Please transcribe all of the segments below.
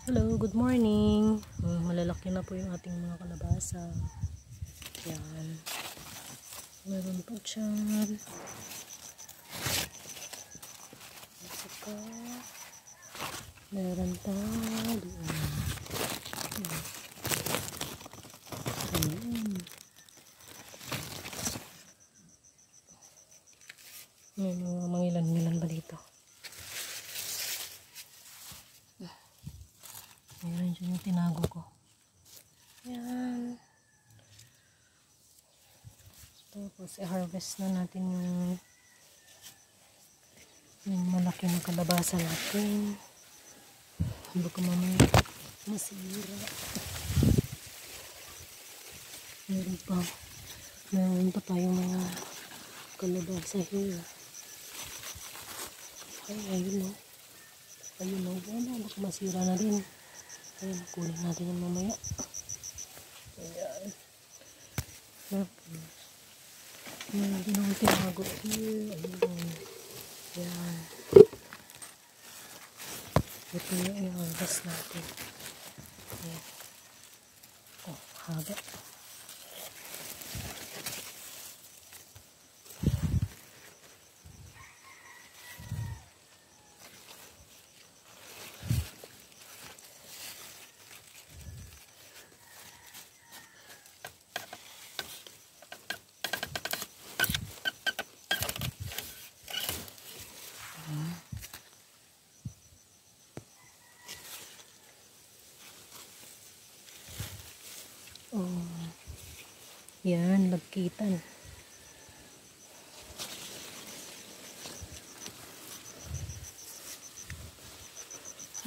Hello, good morning. Malalaki na po yung ating mga kalabasa. Yan. Meron po dyan. Saka, meron pa doon. Ayan. Mangilan-ngilan ba dito? Ayan dyan yung tinago ko. Ayan. Tapos i-harvest na natin yung malaki na kalabasa natin. Baka mamaya masira. Meron pa tayong mga kalabasa here. Ayun o. Ayun o. Baka masira na rin. Ayun, kunin natin yung mamaya. Ayan. Meron din akong tinago here. Ayun. Ayan. Ito yung i-harvest natin. Ayan. Oh, haba. Oh. Yan, lagkitan.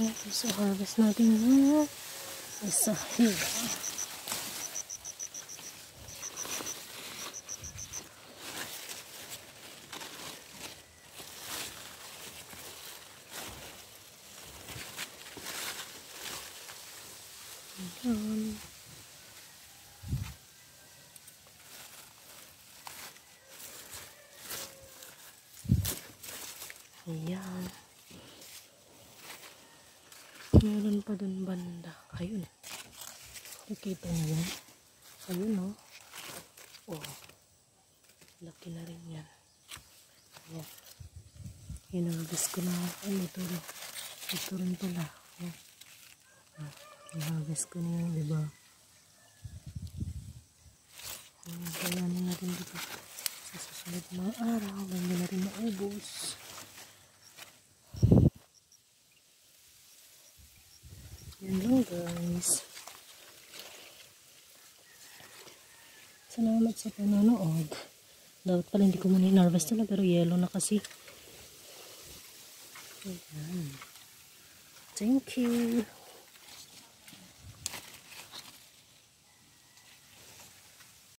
Ay, so harvest natin yung isa here. Ayan. Ayan. Meron pa dun banda. Ayun. Nakikita niyo yan? Ayun o. Oh. Laki na rin yan. Ayan. Hinarvest ko na. Ay, ito rin. Ito rin pala. Ayan. Hinarvest ko na yan, diba? Kaya natin dito. Sa susunod na mga araw, hindi natin maubos. Yan lang guys. Salamat sa panonood. Dapat pala hindi ko muna hinarvest na pero yellow na kasi. Ayan. Thank you.